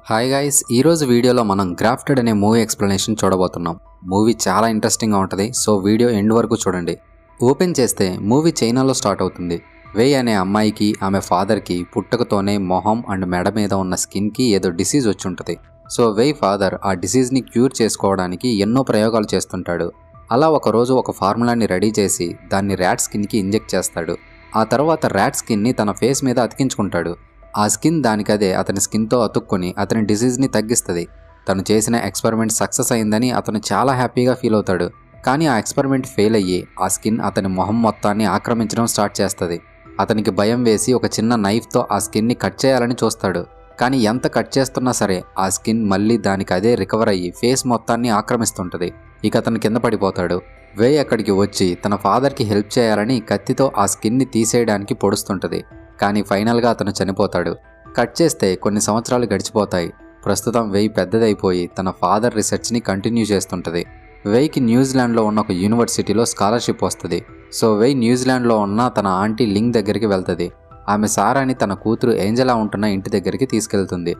Hi guys, ఈరోజు వీడియోలో మనం గ్రాఫ్టెడ్ అనే మూవీ ఎక్స్ప్లెనేషన్ చూడబోతున్నాం. మూవీ చాలా ఇంట్రెస్టింగ్గా ఉంటుంది, సో వీడియో ఎండ్ వరకు చూడండి. ఓపెన్ చేస్తే మూవీ చైనాలో స్టార్ట్ అవుతుంది. వేయ్ అనే అమ్మాయికి ఆమె ఫాదర్కి పుట్టుకతోనే మొహం అండ్ మెడ మీద ఉన్న స్కిన్కి ఏదో డిసీజ్ వచ్చి ఉంటుంది. సో వేయ్ ఫాదర్ ఆ డిసీజ్ని క్యూర్ చేసుకోవడానికి ఎన్నో ప్రయోగాలు చేస్తుంటాడు. అలా ఒకరోజు ఒక ఫార్ములాని రెడీ చేసి దాన్ని ర్యాట్ స్కిన్కి ఇంజెక్ట్ చేస్తాడు. ఆ తర్వాత ర్యాట్ స్కిన్ని తన ఫేస్ మీద అతికించుకుంటాడు. ఆ స్కిన్ దానికదే అతని స్కిన్తో అతుక్కొని అతని డిసీజ్ని తగ్గిస్తుంది. తను చేసిన ఎక్స్పెరిమెంట్ సక్సెస్ అయిందని అతను చాలా హ్యాపీగా ఫీల్ అవుతాడు. కానీ ఆ ఎక్స్పెరిమెంట్ ఫెయిల్ అయ్యి ఆ స్కిన్ అతని మొహం మొత్తాన్ని ఆక్రమించడం స్టార్ట్ చేస్తుంది. అతనికి భయం వేసి ఒక చిన్న నైఫ్తో ఆ స్కిన్ని కట్ చేయాలని చూస్తాడు. కానీ ఎంత కట్ చేస్తున్నా సరే ఆ స్కిన్ మళ్ళీ దానికి అదే రికవర్ అయ్యి ఫేస్ మొత్తాన్ని ఆక్రమిస్తుంటుంది. ఇక అతను కింద పడిపోతాడు. వేయ్ అక్కడికి వచ్చి తన ఫాదర్కి హెల్ప్ చేయాలని కత్తితో ఆ స్కిన్ని తీసేయడానికి పొడుస్తుంటుంది. కానీ ఫైనల్గా అతను చనిపోతాడు. కట్ చేస్తే కొన్ని సంవత్సరాలు గడిచిపోతాయి. ప్రస్తుతం వేయ్ పెద్దదైపోయి తన ఫాదర్ రీసెర్చ్ని కంటిన్యూ చేస్తుంటుంది. వేయ్కి న్యూజిలాండ్లో ఉన్న ఒక యూనివర్సిటీలో స్కాలర్షిప్ వస్తుంది. సో వేయ్ న్యూజిలాండ్లో ఉన్న తన ఆంటీ లింగ్ దగ్గరికి వెళ్తుంది. ఆమె సారాని తన కూతురు ఏంజెలా ఉంటున్న ఇంటి దగ్గరికి తీసుకెళ్తుంది.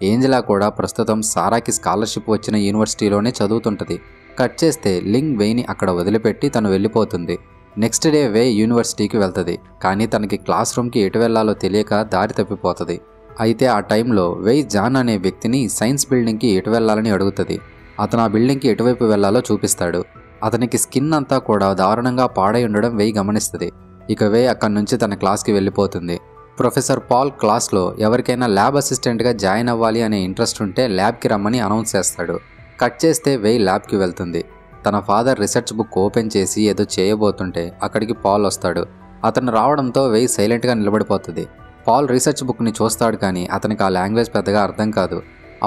ఏంజెలా కూడా ప్రస్తుతం సారాకి స్కాలర్షిప్ వచ్చిన యూనివర్సిటీలోనే చదువుతుంటుంది. కట్ చేస్తే లింగ్ వేయ్ని అక్కడ వదిలిపెట్టి తను వెళ్ళిపోతుంది. నెక్స్ట్ డే వేయ్ యూనివర్సిటీకి వెళ్తుంది. కానీ తనకి క్లాస్ రూమ్కి ఎటు వెళ్లాలో తెలియక దారి తప్పిపోతుంది. అయితే ఆ టైంలో వేయ్ జాన్ అనే వ్యక్తిని సైన్స్ బిల్డింగ్కి ఎటు వెళ్లాలని అడుగుతుంది. అతను ఆ బిల్డింగ్కి ఎటువైపు వెళ్లాలో చూపిస్తాడు. అతనికి స్కిన్ అంతా కూడా దారుణంగా పాడై ఉండడం వేయ్ గమనిస్తుంది. ఇక వేయ్ అక్కడి నుంచి తన క్లాస్కి వెళ్ళిపోతుంది. ప్రొఫెసర్ పాల్ క్లాస్లో ఎవరికైనా ల్యాబ్ అసిస్టెంట్గా జాయిన్ అవ్వాలి అనే ఇంట్రెస్ట్ ఉంటే ల్యాబ్కి రమ్మని అనౌన్స్ చేస్తాడు. కట్ చేస్తే వేయ్ ల్యాబ్కి వెళ్తుంది. తన ఫాదర్ రీసెర్చ్ బుక్ ఓపెన్ చేసి ఏదో చేయబోతుంటే అక్కడికి పాల్ వస్తాడు. అతను రావడంతో వేయ్ సైలెంట్గా నిలబడిపోతుంది. పాల్ రీసెర్చ్ బుక్ని చూస్తాడు, కానీ అతనికి ఆ లాంగ్వేజ్ పెద్దగా అర్థం కాదు.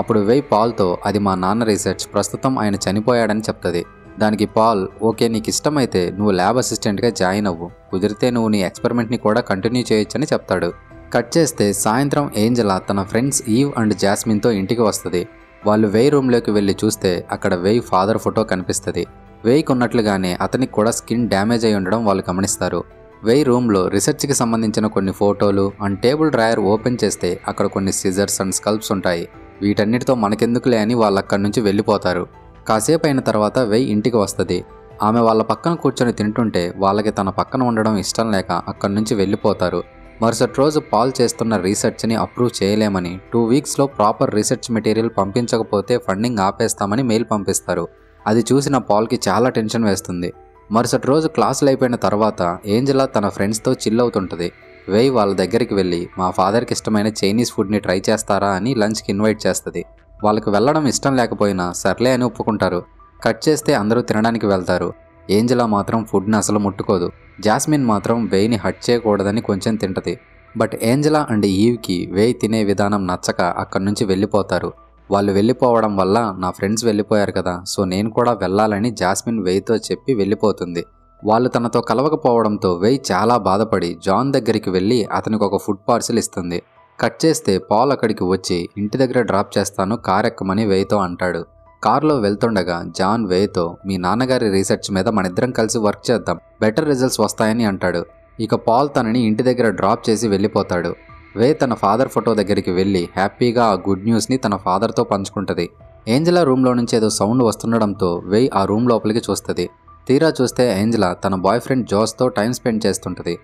అప్పుడు వేయ్ పాల్తో అది మా నాన్న రీసెర్చ్, ప్రస్తుతం ఆయన చనిపోయాడని చెప్తుంది. దానికి పాల్, ఓకే నీకు ఇష్టమైతే నువ్వు ల్యాబ్ అసిస్టెంట్గా జాయిన్ అవ్వు, కుదిరితే నువ్వు నీ ఎక్స్పెరిమెంట్ని కూడా కంటిన్యూ చేయొచ్చని చెప్తాడు. కట్ చేస్తే సాయంత్రం ఏంజెలా తన ఫ్రెండ్స్ ఈవ్ అండ్ జాస్మిన్తో ఇంటికి వస్తుంది. వాళ్ళు వేయ్ రూమ్లోకి వెళ్ళి చూస్తే అక్కడ వేయ్ ఫాదర్ ఫోటో కనిపిస్తుంది. వేయ్కి ఉన్నట్లుగానే అతనికి కూడా స్కిన్ డ్యామేజ్ అయి ఉండడం వాళ్ళు గమనిస్తారు. వేయ్ రూమ్లో రీసెర్చ్కి సంబంధించిన కొన్ని ఫోటోలు అండ్ టేబుల్ డ్రాయర్ ఓపెన్ చేస్తే అక్కడ కొన్ని సిజర్స్ అండ్ స్కల్ప్స్ ఉంటాయి. వీటన్నిటితో మనకెందుకులే అని వాళ్ళు అక్కడి నుంచి వెళ్ళిపోతారు. కాసేపు అయిన తర్వాత వేయ్ ఇంటికి వస్తుంది. ఆమె వాళ్ళ పక్కన కూర్చొని తింటుంటే వాళ్ళకి తన పక్కన ఉండడం ఇష్టం లేక అక్కడి నుంచి వెళ్ళిపోతారు. మరుసటి రోజు పాల్ చేస్తున్న రీసెర్చ్ని అప్రూవ్ చేయలేమని 2 వీక్స్లో ప్రాపర్ రీసెర్చ్ మెటీరియల్ పంపించకపోతే ఫండింగ్ ఆపేస్తామని మెయిల్ పంపిస్తారు. అది చూసిన పాల్కి చాలా టెన్షన్ వేస్తుంది. మరుసటి రోజు క్లాసులు అయిపోయిన తర్వాత ఏంజెలా తన ఫ్రెండ్స్తో చిల్ అవుతుంటుంది. వేయ్ వాళ్ళ దగ్గరికి వెళ్ళి మా ఫాదర్కి ఇష్టమైన చైనీస్ ఫుడ్ని ట్రై చేస్తారా అని లంచ్కి ఇన్వైట్ చేస్తుంది. వాళ్ళకి వెళ్ళడం ఇష్టం లేకపోయినా సర్లే అని ఒప్పుకుంటారు. కట్ చేస్తే అందరూ తినడానికి వెళ్తారు. ఏంజెలా మాత్రం ఫుడ్ని అసలు ముట్టుకోదు. జాస్మిన్ మాత్రం వేయ్ని హట్ చేయకూడదని కొంచెం తింటది. బట్ ఏంజెలా అండ్ ఈవ్కి వేయ్ తినే విధానం నచ్చక అక్కడి నుంచి వెళ్ళిపోతారు. వాళ్ళు వెళ్ళిపోవడం వల్ల నా ఫ్రెండ్స్ వెళ్ళిపోయారు కదా, సో నేను కూడా వెళ్ళాలని జాస్మిన్ వేయ్తో చెప్పి వెళ్ళిపోతుంది. వాళ్ళు తనతో కలవకపోవడంతో వేయ్ చాలా బాధపడి జాన్ దగ్గరికి వెళ్ళి అతనికి ఒక ఫుడ్ పార్సిల్ ఇస్తుంది. కట్ చేస్తే పాల్ అక్కడికి వచ్చి ఇంటి దగ్గర డ్రాప్ చేస్తాను, కార్ ఎక్కమని వేయ్తో అంటాడు. కార్లో వెళ్తుండగా జాన్ వేయ్తో మీ నాన్నగారి రీసెర్చ్ మీద మనిద్దరం కలిసి వర్క్ చేద్దాం, బెటర్ రిజల్ట్స్ వస్తాయని అంటాడు. ఇక పాల్ తనని ఇంటి దగ్గర డ్రాప్ చేసి వెళ్ళిపోతాడు. వేయ్ తన ఫాదర్ ఫోటో దగ్గరికి వెళ్ళి హ్యాపీగా ఆ గుడ్ న్యూస్ని తన ఫాదర్తో పంచుకుంటుంది. ఏంజెలా రూమ్లో నుంచి ఏదో సౌండ్ వస్తుండడంతో వేయ్ ఆ రూమ్ లోపలికి చూస్తుంది. తీరా చూస్తే ఏంజెలా తన బాయ్ ఫ్రెండ్ జోస్తో టైం స్పెండ్ చేస్తుంటుంది.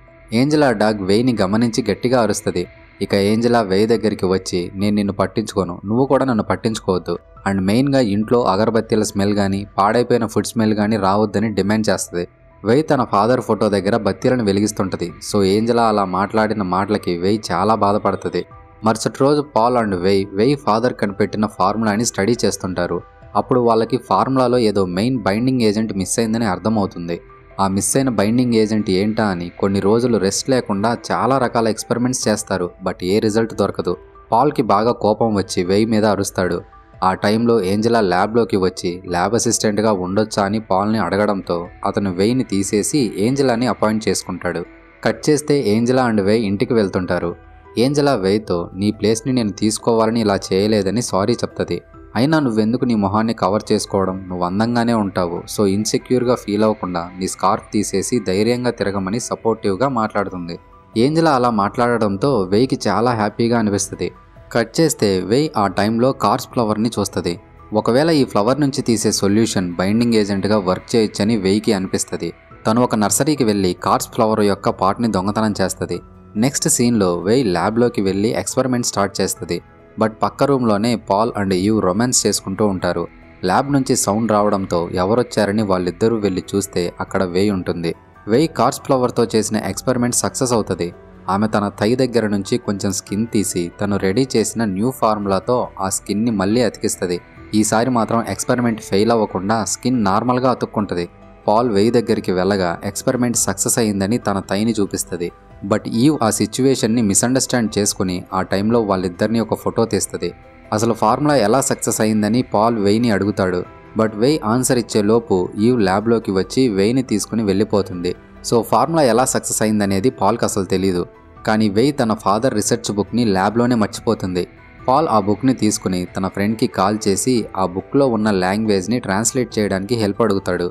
ఏంజెలా డాగ్ వేయ్ని గమనించి గట్టిగా అరుస్తుంది. ఇక ఏంజెలా వేయ్ దగ్గరికి వచ్చి నేను నిన్ను పట్టించుకోను, నువ్వు కూడా నన్ను పట్టించుకోవద్దు, అండ్ మెయిన్గా ఇంట్లో అగరబత్తీల స్మెల్ కానీ పాడైపోయిన ఫుడ్ స్మెల్ కానీ రావద్దని డిమాండ్ చేస్తుంది. వేయ్ తన ఫాదర్ ఫోటో దగ్గర బత్తీలను వెలిగిస్తుంటుంది. సో ఏంజెలా అలా మాట్లాడిన మాటలకి వేయ్ చాలా బాధపడుతుంది. మరుసటి రోజు పాల్ అండ్ వేయ్ ఫాదర్ కనిపెట్టిన ఫార్ములాని స్టడీ చేస్తుంటారు. అప్పుడు వాళ్ళకి ఫార్ములాలో ఏదో మెయిన్ బైండింగ్ ఏజెంట్ మిస్ అయిందని అర్థమవుతుంది. ఆ మిస్ అయిన బైండింగ్ ఏజెంట్ ఏంటా అని కొన్ని రోజులు రెస్ట్ లేకుండా చాలా రకాల ఎక్స్పెరిమెంట్స్ చేస్తారు. బట్ ఏ రిజల్ట్ దొరకదు. పాల్కి బాగా కోపం వచ్చి వేయ్ మీద అరుస్తాడు. ఆ టైంలో ఏంజెలా ల్యాబ్లోకి వచ్చి ల్యాబ్ అసిస్టెంట్గా ఉండొచ్చా అని పాల్ని అడగడంతో అతను వేయ్ని తీసేసి ఏంజెలాని అపాయింట్ చేసుకుంటాడు. కట్ చేస్తే ఏంజెలా అండ్ వేయ్ ఇంటికి వెళ్తుంటారు. ఏంజెలా వేయ్తో నీ ప్లేస్ని నేను తీసుకోవాలని ఇలా చేయలేదని సారీ చెప్తుంది. అయినా నువ్వెందుకు నీ మొహాన్ని కవర్ చేసుకోవడం, నువ్వు అందంగానే ఉంటావు, సో ఇన్సెక్యూర్గా ఫీల్ అవ్వకుండా నీ స్కార్ఫ్ తీసేసి ధైర్యంగా తిరగమని సపోర్టివ్గా మాట్లాడుతుంది. ఏంజెలా అలా మాట్లాడడంతో వేయ్కి చాలా హ్యాపీగా అనిపిస్తుంది. కట్ చేస్తే వేయ్ ఆ టైంలో కార్స్ ఫ్లవర్ని చూస్తుంది. ఒకవేళ ఈ ఫ్లవర్ నుంచి తీసే సొల్యూషన్ బైండింగ్ ఏజెంట్గా వర్క్ చేయొచ్చని వేయ్కి అనిపిస్తుంది. తను ఒక నర్సరీకి వెళ్ళి కార్స్ ఫ్లవర్ యొక్క పాట్ని దొంగతనం చేస్తుంది. నెక్స్ట్ సీన్లో వేయ్ ల్యాబ్లోకి వెళ్ళి ఎక్స్పెరిమెంట్ స్టార్ట్ చేస్తుంది. బట్ పక్క రూమ్లోనే పాల్ అండ్ ఈవ్ రొమాన్స్ చేసుకుంటూ ఉంటారు. ల్యాబ్ నుంచి సౌండ్ రావడంతో ఎవరొచ్చారని వాళ్ళిద్దరూ వెళ్ళి చూస్తే అక్కడ వేయ్ ఉంటుంది. వేయ్ కార్స్ ఫ్లవర్తో చేసిన ఎక్స్పెరిమెంట్ సక్సెస్ అవుతుంది. ఆమె తన థై దగ్గర నుంచి కొంచెం స్కిన్ తీసి తను రెడీ చేసిన న్యూ ఫార్ములాతో ఆ స్కిన్ని మళ్ళీ అతికిస్తుంది. ఈసారి మాత్రం ఎక్స్పెరిమెంట్ ఫెయిల్ అవ్వకుండా స్కిన్ నార్మల్గా అతుక్కుంటుంది. పాల్ వేయ్ దగ్గరికి వెళ్ళగా ఎక్స్పెరిమెంట్ సక్సెస్ అయిందని తన థైని చూపిస్తుంది. బట్ ఈవ్ ఆ సిచ్యువేషన్ని మిస్అండర్స్టాండ్ చేసుకుని ఆ టైంలో వాళ్ళిద్దరిని ఒక ఫోటో తీస్తుంది. అసలు ఫార్ములా ఎలా సక్సెస్ అయిందని పాల్ వేయ్ని అడుగుతాడు. బట్ వేయ్ ఆన్సర్ ఇచ్చే లోపు ఈవ్ ల్యాబ్లోకి వచ్చి వేయ్ని తీసుకుని వెళ్ళిపోతుంది. సో ఫార్ములా ఎలా సక్సెస్ అయిందనేది పాల్కి అసలు తెలీదు. కానీ వేయ్ తన ఫాదర్ రీసెర్చ్ బుక్ని ల్యాబ్లోనే మర్చిపోతుంది. పాల్ ఆ బుక్ని తీసుకుని తన ఫ్రెండ్కి కాల్ చేసి ఆ బుక్లో ఉన్న లాంగ్వేజ్ని ట్రాన్స్లేట్ చేయడానికి హెల్ప్ అడుగుతాడు.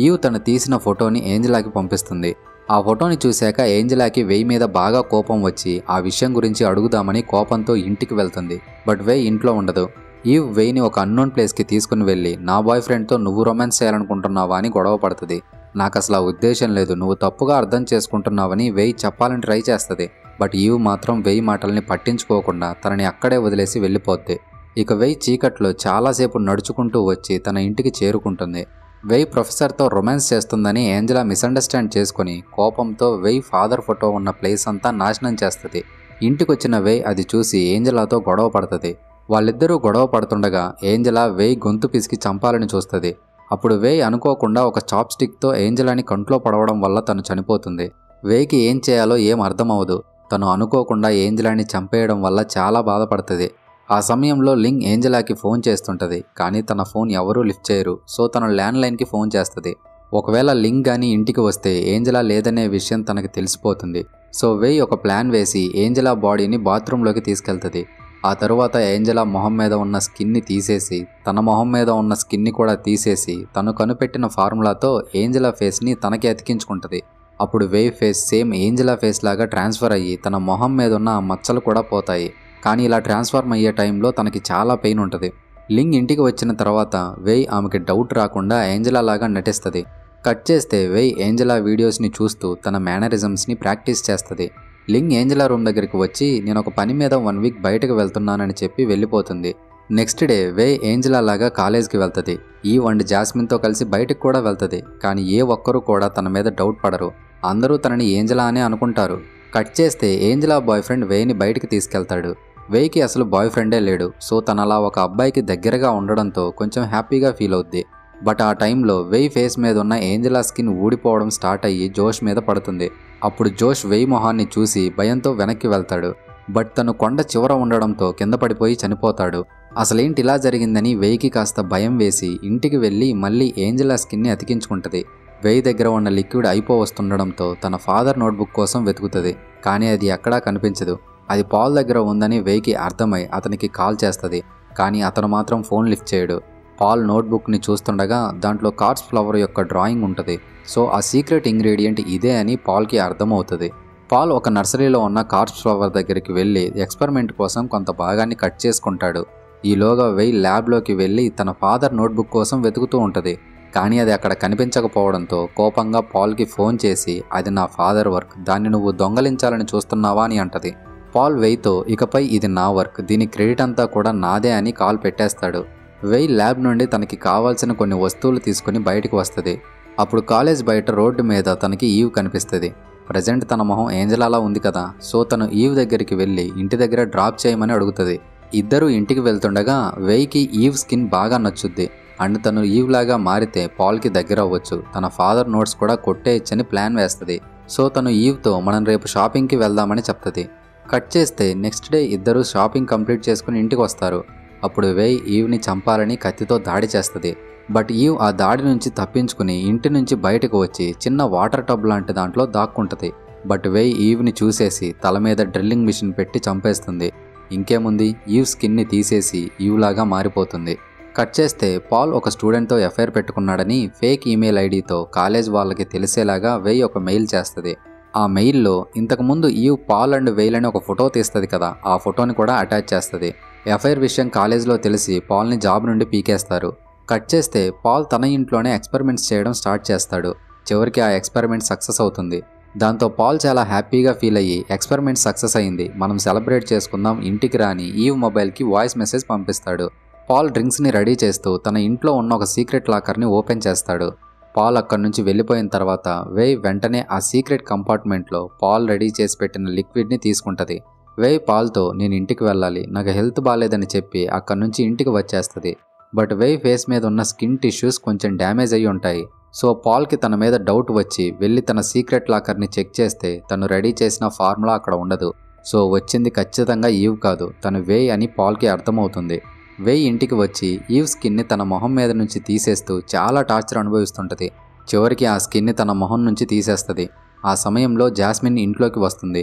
ఈవ్ తను తీసిన ఫోటోని ఏంజెలాకి పంపిస్తుంది. ఆ ఫోటోని చూశాక ఏంజెలాకి వేయ్ మీద బాగా కోపం వచ్చి ఆ విషయం గురించి అడుగుదామని కోపంతో ఇంటికి వెళ్తుంది. బట్ వేయ్ ఇంట్లో ఉండదు. ఈవ్ వేయ్ని ఒక అన్నోన్ ప్లేస్కి తీసుకుని వెళ్ళి నా బాయ్ ఫ్రెండ్తో నువ్వు రొమాన్స్ చేయాలనుకుంటున్నావా అని గొడవ పడుతుంది. నాకు అసలు ఆ ఉద్దేశం లేదు, నువ్వు తప్పుగా అర్థం చేసుకుంటున్నావని వేయ్ చెప్పాలని ట్రై చేస్తుంది. బట్ ఈవ్ మాత్రం వేయ్ మాటల్ని పట్టించుకోకుండా తనని అక్కడే వదిలేసి వెళ్ళిపోద్ది. ఇక వేయ్ చీకట్లో చాలాసేపు నడుచుకుంటూ వచ్చి తన ఇంటికి చేరుకుంటుంది. వేయ్ ప్రొఫెసర్తో రొమాన్స్ చేస్తుందని ఏంజెలా మిస్అండర్స్టాండ్ చేసుకుని కోపంతో వేయ్ ఫాదర్ ఫోటో ఉన్న ప్లేస్ అంతా నాశనం చేస్తుంది. ఇంటికొచ్చిన వేయ్ అది చూసి ఏంజెలాతో గొడవ పడుతుంది. వాళ్ళిద్దరూ గొడవ పడుతుండగా ఏంజెలా వేయ్ గొంతు పిసికి చంపాలని చూస్తుంది. అప్పుడు వేయ్ అనుకోకుండా ఒక చాప్ స్టిక్తో ఏంజెలాని కంట్లో పడవడం వల్ల తను చనిపోతుంది. వేయ్కి ఏం చేయాలో ఏం అర్థమవదు. తను అనుకోకుండా ఏంజెలాని చంపేయడం వల్ల చాలా బాధపడుతుంది. ఆ సమయంలో లింగ్ ఏంజెలాకి ఫోన్ చేస్తుంటుంది. కానీ తన ఫోన్ ఎవరూ లిఫ్ట్ చేయరు. సో తను ల్యాండ్లైన్కి ఫోన్ చేస్తుంది. ఒకవేళ లింగ్ కానీ ఇంటికి వస్తే ఏంజెలా లేదనే విషయం తనకి తెలిసిపోతుంది. సో వేయ్ ఒక ప్లాన్ వేసి ఏంజెలా బాడీని బాత్రూంలోకి తీసుకెళ్తుంది. ఆ తరువాత ఏంజెలా మొహం మీద ఉన్న స్కిన్ని తీసేసి తన మొహం మీద ఉన్న స్కిన్ని కూడా తీసేసి తను కనిపెట్టిన ఫార్ములాతో ఏంజెలా ఫేస్ని తనకి అతికించుకుంటుంది. అప్పుడు వేయ్ ఫేస్ సేమ్ ఏంజెలా ఫేస్ లాగా ట్రాన్స్ఫర్ అయ్యి తన మొహం మీద ఉన్న ఆ మచ్చలు కూడా పోతాయి. కానీ ఇలా ట్రాన్స్ఫార్మ్ అయ్యే టైంలో తనకి చాలా పెయిన్ ఉంటుంది. లింగ్ ఇంటికి వచ్చిన తర్వాత వేయ్ ఆమెకి డౌట్ రాకుండా ఏంజెలా లాగా నటిస్తుంది. కట్ చేస్తే వేయ్ ఏంజెలా వీడియోస్ని చూస్తూ తన మేనరిజమ్స్ని ప్రాక్టీస్ చేస్తుంది. లింగ్ ఏంజెలా రూమ్ దగ్గరికి వచ్చి నేను ఒక పని మీద 1 వీక్ బయటకు వెళ్తున్నానని చెప్పి వెళ్ళిపోతుంది. నెక్స్ట్ డే వేయ్ ఏంజెలా లాగా కాలేజ్కి వెళ్తుంది. ఈవ్ అండ్ జాస్మిన్తో కలిసి బయటకు కూడా వెళ్తుంది. కానీ ఏ ఒక్కరూ కూడా తన మీద డౌట్ పడరు. అందరూ తనని ఏంజెలా అనే అనుకుంటారు. కట్ చేస్తే ఏంజెలా బాయ్ ఫ్రెండ్ వేయ్ని బయటికి తీసుకెళ్తాడు. వేయ్కి అసలు బాయ్ ఫ్రెండే లేడు. సో తన అలా ఒక అబ్బాయికి దగ్గరగా ఉండడంతో కొంచెం హ్యాపీగా ఫీల్ అవుద్ది. బట్ ఆ టైంలో వేయ్ ఫేస్ మీద ఉన్న ఏంజెలా స్కిన్ ఊడిపోవడం స్టార్ట్ అయ్యి జోష్ మీద పడుతుంది. అప్పుడు జోష్ వేయ్ మొహాన్ని చూసి భయంతో వెనక్కి వెళ్తాడు. బట్ తను కొండ చివర ఉండడంతో కింద పడిపోయి చనిపోతాడు. అసలేంటి ఇలా జరిగిందని వేయ్కి కాస్త భయం వేసి ఇంటికి వెళ్ళి మళ్ళీ ఏంజెలా స్కిన్ని అతికించుకుంటుంది. వేయ్ దగ్గర ఉన్న లిక్విడ్ అయిపోవస్తుండడంతో తన ఫాదర్ నోట్బుక్ కోసం వెతుకుతుంది. కానీ అది ఎక్కడా కనిపించదు. అది పాల్ దగ్గర ఉందని వేయ్కి అర్థమై అతనికి కాల్ చేస్తుంది. కానీ అతను మాత్రం ఫోన్ లిఫ్ట్ చేయడు. పాల్ నోట్బుక్ని చూస్తుండగా దాంట్లో కార్స్ ఫ్లవర్ యొక్క డ్రాయింగ్ ఉంటుంది. సో ఆ సీక్రెట్ ఇంగ్రీడియంట్ ఇదే అని పాల్కి అర్థమవుతుంది. పాల్ ఒక నర్సరీలో ఉన్న కార్స్ ఫ్లవర్ దగ్గరికి వెళ్ళి ఎక్స్పెరిమెంట్ కోసం కొంత భాగాన్ని కట్ చేసుకుంటాడు. ఈలోగా వేయ్ ల్యాబ్లోకి వెళ్ళి తన ఫాదర్ నోట్బుక్ కోసం వెతుకుతూ ఉంటుంది. కానీ అది అక్కడ కనిపించకపోవడంతో కోపంగా పాల్కి ఫోన్ చేసి అది నా ఫాదర్ వర్క్, దాన్ని నువ్వు దొంగలించాలని చూస్తున్నావా అని అంటది. పాల్ వేయ్తో ఇకపై ఇది నా వర్క్, దీని క్రెడిట్ అంతా కూడా నాదే అని కాల్ పెట్టేస్తాడు. వేయ్ ల్యాబ్ నుండి తనకి కావాల్సిన కొన్ని వస్తువులు తీసుకుని బయటకు వస్తుంది. అప్పుడు కాలేజ్ బయట రోడ్డు మీద తనకి ఈవ్ కనిపిస్తుంది. ప్రజెంట్ తన మొహం ఏంజెలాలా ఉంది కదా. సో తను ఈవ్ దగ్గరికి వెళ్ళి ఇంటి దగ్గర డ్రాప్ చేయమని అడుగుతుంది. ఇద్దరూ ఇంటికి వెళ్తుండగా వేయ్కి ఈవ్ స్కిన్ బాగా నచ్చుద్ది. అండ్ తను ఈవ్ లాగా మారితే పాల్కి దగ్గర అవ్వచ్చు, తన ఫాదర్ నోట్స్ కూడా కొట్టేయచ్చని ప్లాన్ వేస్తుంది. సో తను ఈవ్తో మనం రేపు షాపింగ్కి వెళ్దామని చెప్తుంది. కట్ చేస్తే నెక్స్ట్ డే ఇద్దరు షాపింగ్ కంప్లీట్ చేసుకుని ఇంటికి వస్తారు. అప్పుడు వేయ్ ఈవ్ని చంపాలని కత్తితో దాడి చేస్తుంది. బట్ ఈవ్ ఆ దాడి నుంచి తప్పించుకుని ఇంటి నుంచి బయటకు వచ్చి చిన్న వాటర్ టబ్ లాంటి దాంట్లో దాక్కుంటుంది. బట్ వేయ్ ఈవ్ని చూసేసి తల మీద డ్రిల్లింగ్ మిషన్ పెట్టి చంపేస్తుంది. ఇంకేముంది, ఈవ్ స్కిన్ని తీసేసి ఈవ్ లాగా మారిపోతుంది. కట్ చేస్తే పాల్ ఒక స్టూడెంట్తో ఎఫ్ఐఆర్ పెట్టుకున్నాడని ఫేక్ ఈమెయిల్ ఐడితో కాలేజ్ వాళ్ళకి తెలిసేలాగా వేయ్ ఒక మెయిల్ చేస్తుంది. ఆ మెయిల్లో ఇంతకుముందు ఈవ్ పాల్ అండ్ వెయిల్ అని ఒక ఫోటో తీస్తుంది కదా, ఆ ఫోటోని కూడా అటాచ్ చేస్తుంది. ఎఫ్ఐఆర్ విషయం కాలేజ్లో తెలిసి పాల్ని జాబ్ నుండి పీకేస్తారు. కట్ చేస్తే పాల్ తన ఇంట్లోనే ఎక్స్పెరిమెంట్స్ చేయడం స్టార్ట్ చేస్తాడు. చివరికి ఆ ఎక్స్పెరిమెంట్ సక్సెస్ అవుతుంది. దాంతో పాల్ చాలా హ్యాపీగా ఫీల్ అయ్యి ఎక్స్పెరిమెంట్ సక్సెస్ అయింది, మనం సెలబ్రేట్ చేసుకుందాం, ఇంటికి రాని ఈవ్ మొబైల్కి వాయిస్ మెసేజ్ పంపిస్తాడు. పాల్ డ్రింక్స్ని రెడీ చేస్తూ తన ఇంట్లో ఉన్న ఒక సీక్రెట్ లాకర్ని ఓపెన్ చేస్తాడు. పాల్ అక్కడి నుంచి వెళ్ళిపోయిన తర్వాత వేయ్ వెంటనే ఆ సీక్రెట్ కంపార్ట్మెంట్లో పాల్ రెడీ చేసి పెట్టిన లిక్విడ్ని తీసుకుంటుంది. వేయ్ పాల్తో నేను ఇంటికి వెళ్ళాలి, నాకు హెల్త్ బాగాలేదని చెప్పి అక్కడి నుంచి ఇంటికి వచ్చేస్తుంది. బట్ వేయ్ ఫేస్ మీద ఉన్న స్కిన్ టిష్యూస్ కొంచెం డ్యామేజ్ అయ్యి ఉంటాయి. సో పాల్కి తన మీద డౌట్ వచ్చి వెళ్ళి తన సీక్రెట్ లాకర్ని చెక్ చేస్తే తను రెడీ చేసిన ఫార్ములా అక్కడ ఉండదు. సో వచ్చింది ఖచ్చితంగా ఈవ్ కాదు, తను వేయ్ అని పాల్కి అర్థమవుతుంది. వేయ్ ఇంటికి వచ్చి ఈవ్ స్కిన్ని తన మొహం మీద నుంచి తీసేస్తూ చాలా టార్చర్ అనుభవిస్తుంటుంది. చివరికి ఆ స్కిన్ని తన మొహం నుంచి తీసేస్తుంది. ఆ సమయంలో జాస్మిన్ ఇంట్లోకి వస్తుంది.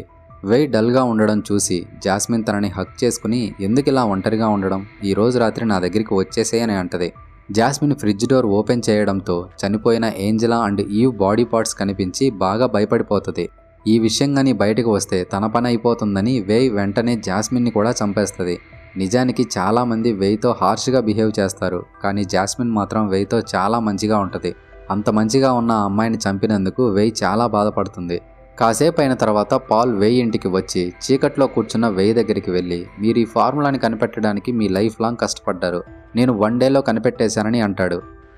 వేయ్ డల్గా ఉండడం చూసి జాస్మిన్ తనని హక్ చేసుకుని ఎందుకు ఇలా ఒంటరిగా ఉండడం, ఈరోజు రాత్రి నా దగ్గరికి వచ్చేసేయని అంటది. జాస్మిన్ ఫ్రిడ్జ్ డోర్ ఓపెన్ చేయడంతో చనిపోయిన Angela and Eve body parts కనిపించి బాగా భయపడిపోతుంది. ఈ విషయం కానీ బయటకు వస్తే తన పని అయిపోతుందని వేయ్ వెంటనే జాస్మిన్ని కూడా చంపేస్తుంది. నిజానికి చాలామంది వేయ్తో హార్ష్గా బిహేవ్ చేస్తారు, కానీ జాస్మిన్ మాత్రం వేయ్తో చాలా మంచిగా ఉంటుంది. అంత మంచిగా ఉన్న ఆ అమ్మాయిని చంపినందుకు వేయ్ చాలా బాధపడుతుంది. కాసేపు అయిన తర్వాత పాల్ వేయ్ ఇంటికి వచ్చి చీకట్లో కూర్చున్న వేయ్ దగ్గరికి వెళ్ళి, మీరు ఈ ఫార్ములాని కనిపెట్టడానికి మీ లైఫ్ లాంగ్ కష్టపడ్డారు, నేను 1 డేలో కనిపెట్టేశానని అంటాడు.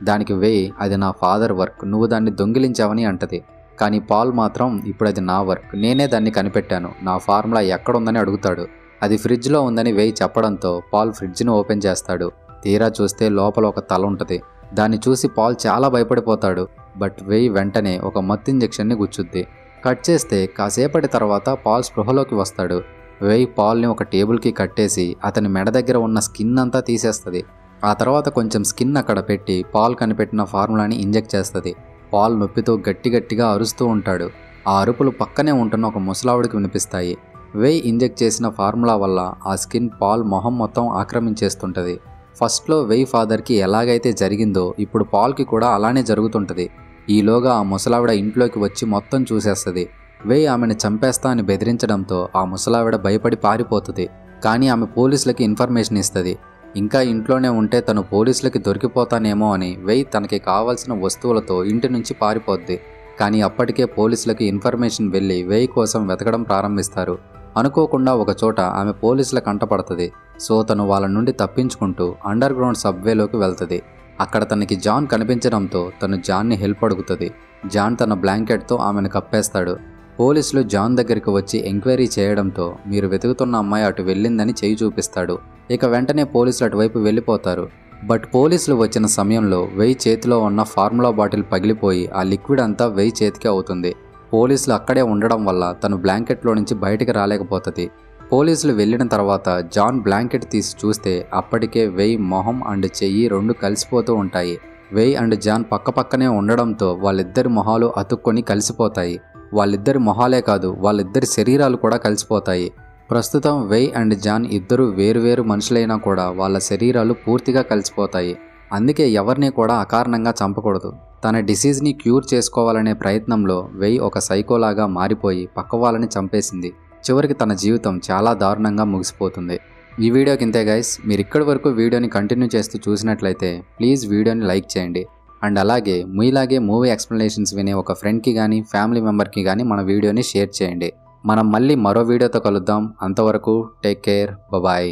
దానికి వేయ్ అది నా ఫాదర్ వర్క్, నువ్వు దాన్ని దొంగిలించావని అంటది. కానీ పాల్ మాత్రం ఇప్పుడు అది నా వర్క్, నేనే దాన్ని కనిపెట్టాను, నా ఫార్ములా ఎక్కడుందని అడుగుతాడు. అది ఫ్రిడ్జ్లో ఉందని వేయ్ చెప్పడంతో పాల్ ఫ్రిడ్జ్ను ఓపెన్ చేస్తాడు. తీరా చూస్తే లోపల ఒక తల ఉంటుంది. దాన్ని చూసి పాల్ చాలా భయపడిపోతాడు. బట్ వేయ్ వెంటనే ఒక మత్తు ఇంజెక్షన్ని గుచ్చుద్ది. కట్ చేస్తే కాసేపటి తర్వాత పాల్ స్పృహలోకి వస్తాడు. వేయ్ పాల్ని ఒక టేబుల్కి కట్టేసి అతని మెడ దగ్గర ఉన్న స్కిన్ అంతా తీసేస్తుంది. ఆ తర్వాత కొంచెం స్కిన్ అక్కడ పెట్టి పాల్ కనిపెట్టిన ఫార్ములాని ఇంజెక్ట్ చేస్తుంది. పాల్ నొప్పితో గట్టిగా అరుస్తూ ఉంటాడు. ఆ అరుపులు పక్కనే ఉంటున్న ఒక ముసలావిడికి వినిపిస్తాయి. వేయ్ ఇంజెక్ట్ చేసిన ఫార్ములా వల్ల ఆ స్కిన్ పాల్ మొహం మొత్తం ఆక్రమించేస్తుంటుంది. ఫస్ట్లో వేయ్ ఫాదర్కి ఎలాగైతే జరిగిందో ఇప్పుడు పాల్కి కూడా అలానే జరుగుతుంటుంది. ఈలోగా ఆ ముసలావిడ ఇంట్లోకి వచ్చి మొత్తం చూసేస్తుంది. వేయ్ ఆమెను చంపేస్తా అని బెదిరించడంతో ఆ ముసలావిడ భయపడి పారిపోతుంది. కానీ ఆమె పోలీసులకి ఇన్ఫర్మేషన్ ఇస్తుంది. ఇంకా ఇంట్లోనే ఉంటే తను పోలీసులకి దొరికిపోతానేమో అని వేయ్ తనకి కావాల్సిన వస్తువులతో ఇంటి నుంచి పారిపోద్ది. కానీ అప్పటికే పోలీసులకి ఇన్ఫర్మేషన్ వెళ్ళి వేయ్ కోసం వెతకడం ప్రారంభిస్తారు. అనుకోకుండా ఒక చోట ఆమె పోలీసుల కంటపడుతుంది. సో తను వాళ్ళ నుండి తప్పించుకుంటూ అండర్ గ్రౌండ్ సబ్వేలోకి వెళ్తుంది. అక్కడ తనకి జాన్ కనిపించడంతో తను జాన్ని హెల్ప్ అడుగుతుంది. జాన్ తన బ్లాంకెట్తో ఆమెను కప్పేస్తాడు. పోలీసులు జాన్ దగ్గరికి వచ్చి ఎంక్వైరీ చేయడంతో మీరు వెతుకుతున్న అమ్మాయి అటు వెళ్ళిందని చేయి చూపిస్తాడు. ఇక వెంటనే పోలీసులు అటువైపు వెళ్ళిపోతారు. బట్ పోలీసులు వచ్చిన సమయంలో వేయ్ చేతిలో ఉన్న ఫార్ములా బాటిల్ పగిలిపోయి ఆ లిక్విడ్ అంతా వేయ్ చేతికి అవుతుంది. పోలీసులు అక్కడే ఉండడం వల్ల తను బ్లాంకెట్లో నుంచి బయటికి రాలేకపోతుంది. పోలీసులు వెళ్ళిన తర్వాత జాన్ బ్లాంకెట్ తీసి చూస్తే అప్పటికే వేయ్ మొహం అండ్ చెయ్యి 2 కలిసిపోతూ ఉంటాయి. వేయ్ అండ్ జాన్ పక్కపక్కనే ఉండడంతో వాళ్ళిద్దరి మొహాలు అతుక్కొని కలిసిపోతాయి. వాళ్ళిద్దరి మొహాలే కాదు, వాళ్ళిద్దరి శరీరాలు కూడా కలిసిపోతాయి. ప్రస్తుతం వేయ్ అండ్ జాన్ ఇద్దరు వేరువేరు మనుషులైనా కూడా వాళ్ళ శరీరాలు పూర్తిగా కలిసిపోతాయి. అందుకే ఎవరిని కూడా అకారణంగా చంపకూడదు. తన డిసీజ్ని క్యూర్ చేసుకోవాలనే ప్రయత్నంలో వేయ్ ఒక సైకోలాగా మారిపోయి పక్క వాళ్ళని చంపేసింది. చివరికి తన జీవితం చాలా దారుణంగా ముగిసిపోతుంది. ఈ వీడియోకి ఇంతే గైస్. మీరు ఇక్కడి వరకు వీడియోని కంటిన్యూ చేస్తూ చూసినట్లయితే ప్లీజ్ వీడియోని లైక్ చేయండి. అండ్ అలాగే మీలాగే మూవీ ఎక్స్ప్లెనేషన్స్ వినే ఒక ఫ్రెండ్కి కానీ ఫ్యామిలీ మెంబర్కి కానీ మన వీడియోని షేర్ చేయండి. మనం మళ్ళీ మరో వీడియోతో కలుద్దాం. అంతవరకు టేక్ కేర్, బాయ్.